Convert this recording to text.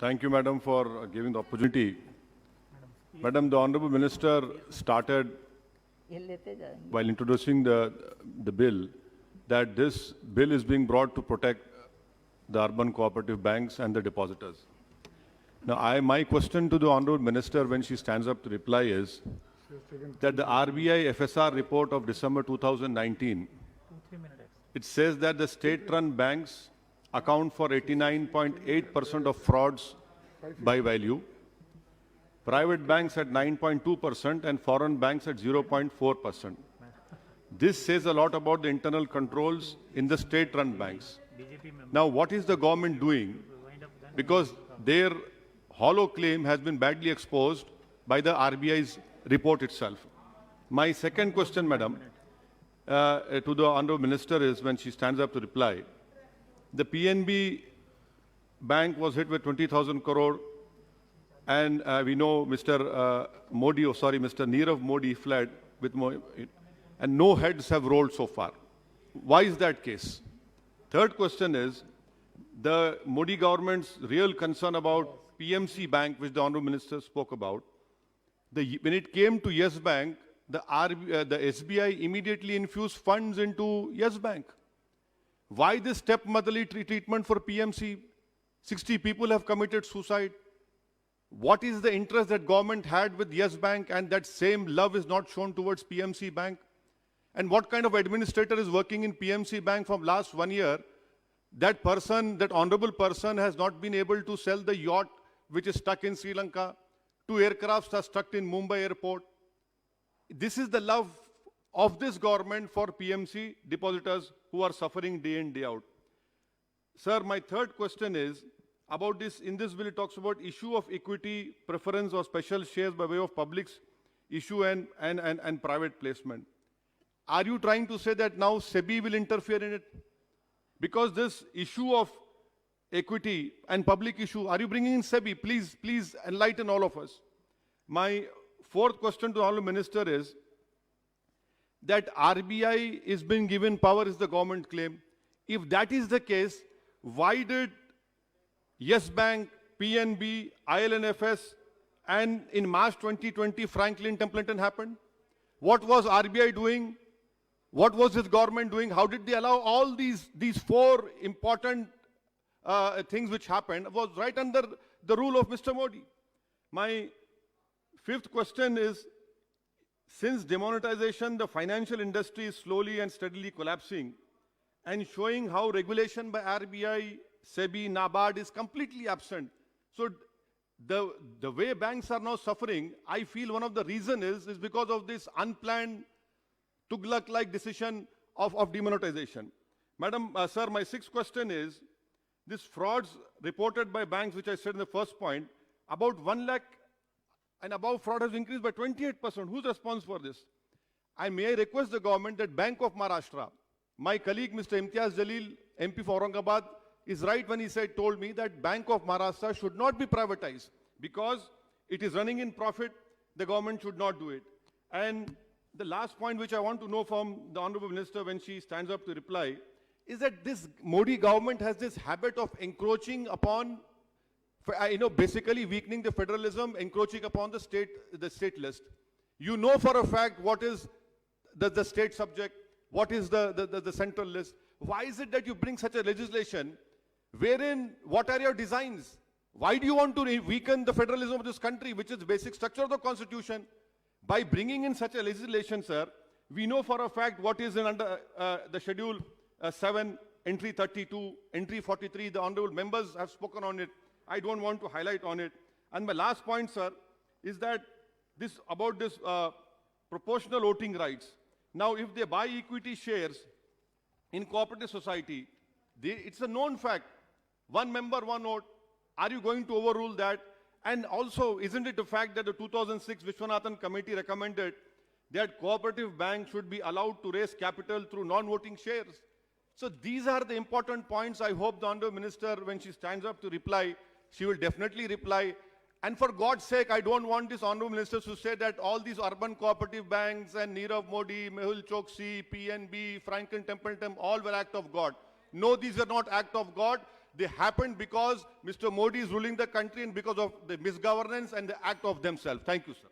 Thank you, Madam, for giving the opportunity. Madam, the Honorable Minister started while introducing the bill that this bill is being brought to protect the urban cooperative banks and the depositors. Now, my question to the Honorable Minister when she stands up to reply is that the RBI FSR report of December 2019, it says that the state-run banks account for 89.8% of frauds by value, private banks at 9.2% and foreign banks at 0.4%. This says a lot about the internal controls in the state-run banks. Now, what is the government doing? Because their hollow claim has been badly exposed by the RBI's report itself. My second question, Madam, to the Honorable Minister is when she stands up to reply. The PNB bank was hit with 20,000 crore and we know Mr. Mr. Nirav Modi fled with and no heads have rolled so far. Why is that case? Third question is the Modi government's real concern about PMC Bank, which the Honorable Minister spoke about. When it came to Yes Bank, the SBI immediately infused funds into Yes Bank. Why this stepmotherly treatment for PMC? 60 people have committed suicide. What is the interest that government had with Yes Bank and that same love is not shown towards PMC Bank? And what kind of administrator is working in PMC Bank from last 1 year? That person, that honorable person has not been able to sell the yacht which is stuck in Sri Lanka. 2 aircrafts are stuck in Mumbai airport. This is the love of this government for PMC depositors who are suffering day in, day out. Sir, my third question is about this. In this bill, it talks about issue of equity, preference or special shares by way of public's issue and private placement. Are you trying to say that now SEBI will interfere in it? Because this issue of equity and public issue, are you bringing in SEBI? Please enlighten all of us. My fourth question to the Honorable Minister is that RBI is being given power is the government claim. If that is the case, why did Yes Bank, PNB, ILNFS, and in March 2020, Franklin Templeton happened? What was RBI doing? What was this government doing? How did they allow all these four important things which happened was right under the rule of Mr. Modi? My fifth question is, since demonetization, the financial industry is slowly and steadily collapsing and showing how regulation by RBI, SEBI, NABARD is completely absent. So the way banks are now suffering, I feel one of the reasons is because of this unplanned Tughlaq-like decision of demonetization. Madam, sir, my sixth question is, this frauds reported by banks, which I said in the first point, about 1 lakh and above fraud has increased by 28%. Who's responsible for this? May I request the government that Bank of Maharashtra, my colleague Mr. Imtiaz Jalil, MP for Aurangabad, is right when he told me that Bank of Maharashtra should not be privatized because it is running in profit. The government should not do it. And the last point which I want to know from the Honorable Minister when she stands up to reply is that this Modi government has this habit of encroaching upon, basically weakening the federalism, encroaching upon the state list. You know for a fact what is the state subject, what is the central list. Why is it that you bring such a legislation wherein, what are your designs? Why do you want to weaken the federalism of this country, which is the basic structure of the constitution? By bringing in such a legislation, sir, we know for a fact what is under the Schedule 7, Entry 32, Entry 43. The honorable members have spoken on it. I don't want to highlight on it. And my last point, sir, is that about this proportional voting rights. Now, if they buy equity shares in cooperative society, it's a known fact. 1 member, 1 vote. Are you going to overrule that? And also, isn't it a fact that the 2006 Vishwanathan Committee recommended that cooperative banks should be allowed to raise capital through non-voting shares? So these are the important points. I hope the Honorable Minister, when she stands up to reply, she will definitely reply. And for God's sake, I don't want this Honorable Minister to say that all these urban cooperative banks and Nirav Modi, Mehul Choksi, PNB, Franklin Templeton, all were act of God. No, these are not act of God. They happened because Mr. Modi is ruling the country and because of the misgovernance and the act of themselves. Thank you, sir.